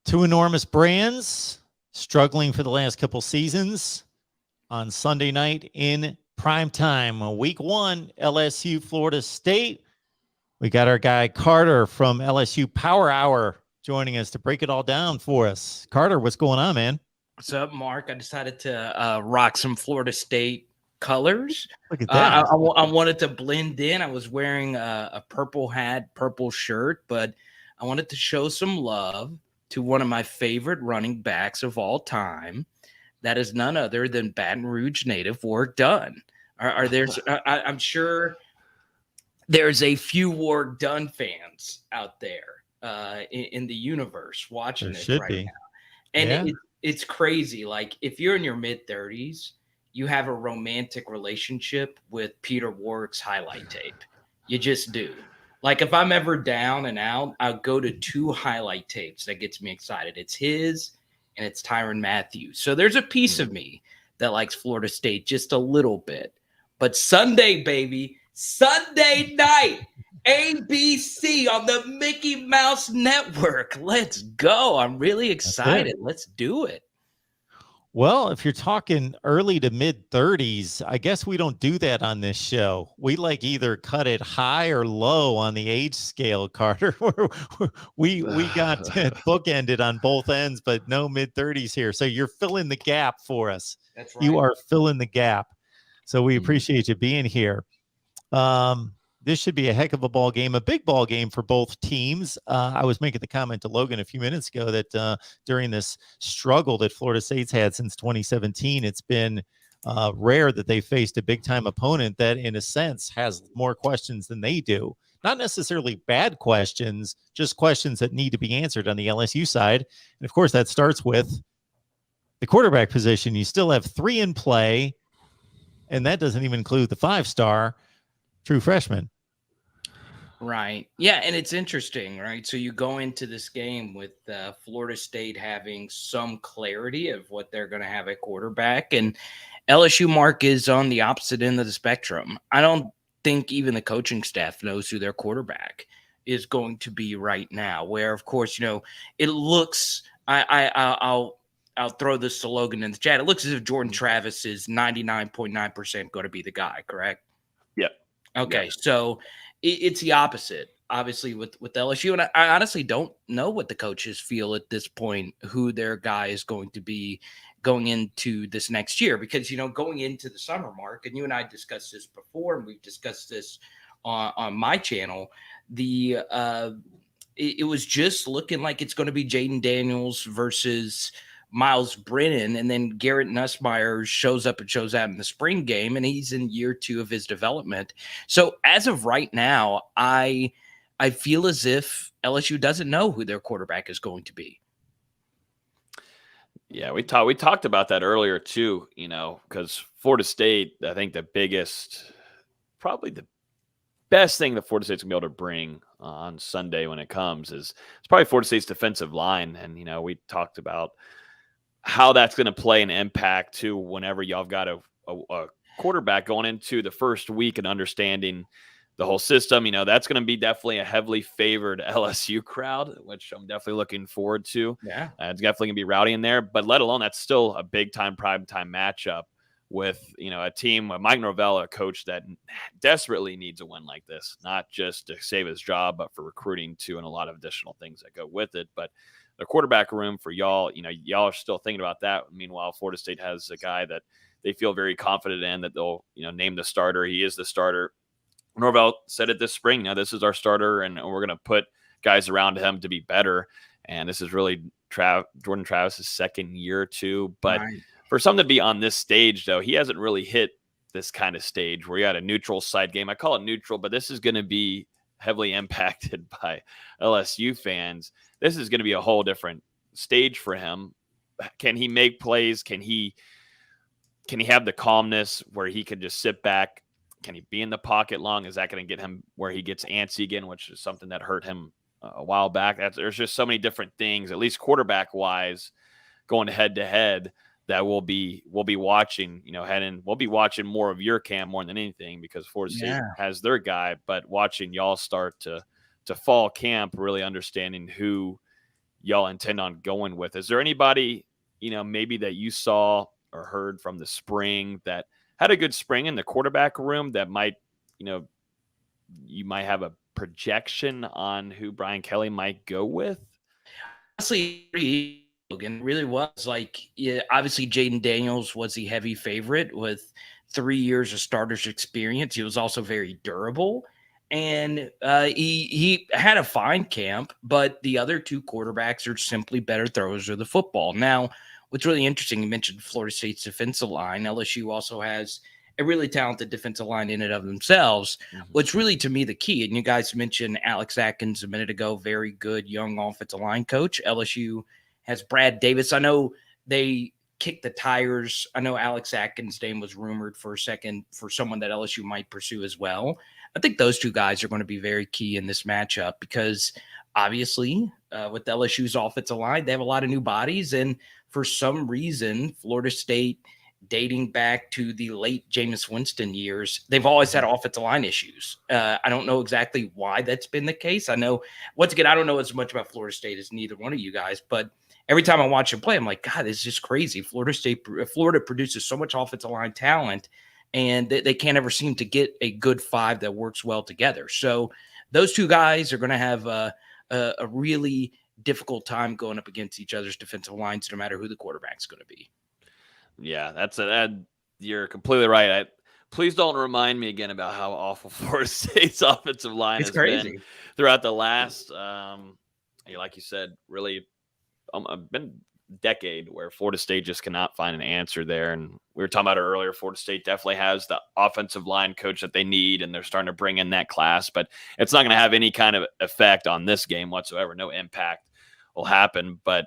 Two enormous brands struggling for the last couple seasons on Sunday night in prime time. Week 1, LSU, Florida State. We got our guy Carter from LSU Power Hour joining us to break it all down for us. Carter, what's going on, man? What's up, Mark? I decided to rock some Florida State colors. Look at that. I wanted to blend in. I was wearing a purple hat, purple shirt, but I wanted to show some love to one of my favorite running backs of all time. That is none other than Baton Rouge native Warrick Dunn. Are there? I'm sure there's a few Warrick Dunn fans out there in the universe watching this right now. And it's crazy. Like, if you're in your mid-30s, you have a romantic relationship with Peter Warrick's highlight tape. You just do. Like, if I'm ever down and out, I'll go to 2 highlight tapes that gets me excited. It's his and it's Tyrann Mathieu. So there's a piece of me that likes Florida State just a little bit. But Sunday, baby, Sunday night, ABC on the Mickey Mouse Network. Let's go. I'm really excited. Let's do it. Well, if you're talking early to mid 30s, I guess we don't do that on this show. We like either cut it high or low on the age scale, Carter. we got bookended on both ends, but no mid 30s here. So you're filling the gap for us. That's right. You are filling the gap. So we appreciate you being here. This should be a heck of a ball game, a big ball game for both teams. I was making the comment to Logan a few minutes ago that during this struggle that Florida State's had since 2017, it's been rare that they faced a big-time opponent that, in a sense, has more questions than they do. Not necessarily bad questions, just questions that need to be answered on the LSU side. And, of course, that starts with the quarterback position. You still have 3 in play, and that doesn't even include the 5-star true freshman. Right. Yeah, and it's interesting, right? So you go into this game with Florida State having some clarity of what they're going to have at quarterback, and LSU, Mark, is on the opposite end of the spectrum. I don't think even the coaching staff knows who their quarterback is going to be right now, where, of course, it looks – I'll throw this to Logan in the chat. It looks as if Jordan Travis is 99.9% going to be the guy, correct? Yep. Okay, yep. So – it's the opposite, obviously, with LSU. And I honestly don't know what the coaches feel at this point, who their guy is going to be going into this next year. Because, going into the summer, Mark, and you and I discussed this before, and we've discussed this on my channel, it was just looking like it's going to be Jaden Daniels versus Miles Brennan, and then Garrett Nussmeier shows up and shows out in the spring game, and he's in year 2 of his development. So as of right now, I feel as if LSU doesn't know who their quarterback is going to be. Yeah, we talked about that earlier too, because Florida State, I think probably the best thing that Florida State's going to be able to bring on Sunday when it comes is it's probably Florida State's defensive line. And, we talked about how that's going to play an impact to whenever y'all got a quarterback going into the first week and understanding the whole system. That's going to be definitely a heavily favored LSU crowd, which I'm definitely looking forward to. Yeah, it's definitely going to be rowdy in there, but let alone that's still a big time prime time matchup with, a team, with Mike Norvell, a coach that desperately needs a win like this, not just to save his job, but for recruiting too, and a lot of additional things that go with it. But the quarterback room for y'all, y'all are still thinking about that. Meanwhile, Florida State has a guy that they feel very confident in that they'll, name the starter. He is the starter. Norvell said it this spring, this is our starter, and we're going to put guys around him to be better. And this is really Jordan Travis's second year too. But for something to be on this stage, though, he hasn't really hit this kind of stage where you had a neutral side game. I call it neutral, but this is going to be heavily impacted by LSU fans. This is going to be a whole different stage for him. Can he make plays? Can he have the calmness where he can just sit back? Can he be in the pocket long? Is that going to get him where he gets antsy again, which is something that hurt him a while back? There's just so many different things, at least quarterback wise, going head to head, that we'll be watching, we'll be watching more of your camp more than anything, because Florida State has their guy, but watching y'all start to fall camp, really understanding who y'all intend on going with. Is there anybody, maybe that you saw or heard from the spring that had a good spring in the quarterback room that might, you might have a projection on who Briuan Kelly might go with? Honestly, Logan, really was like, yeah, obviously Jaden Daniels was the heavy favorite with 3 years of starters experience. He was also very durable, and he had a fine camp, but the other two quarterbacks are simply better throwers of the football. Now, what's really interesting, you mentioned Florida State's defensive line. LSU also has a really talented defensive line in and of themselves. What's really, to me, the key, and you guys mentioned Alex Atkins a minute ago, very good young offensive line coach. LSU has Brad Davis. I know they kicked the tires. I know Alex Atkins' name was rumored for a second for someone that LSU might pursue as well. I think those two guys are going to be very key in this matchup because obviously with LSU's offensive line, they have a lot of new bodies. And for some reason, Florida State, dating back to the late Jameis Winston years, they've always had offensive line issues. I don't know exactly why that's been the case. I know, once again, I don't know as much about Florida State as neither one of you guys, but every time I watch them play, I'm like, God, this is just crazy. Florida produces so much offensive line talent, and they can't ever seem to get a good five that works well together. So those two guys are going to have a really difficult time going up against each other's defensive lines, no matter who the quarterback's going to be. Yeah, you're completely right. Please don't remind me again about how awful Florida State's offensive line has been throughout the last, like you said, really been a decade where Florida State just cannot find an answer there. And we were talking about it earlier. Florida State definitely has the offensive line coach that they need, and they're starting to bring in that class, but it's not going to have any kind of effect on this game whatsoever. No impact will happen. But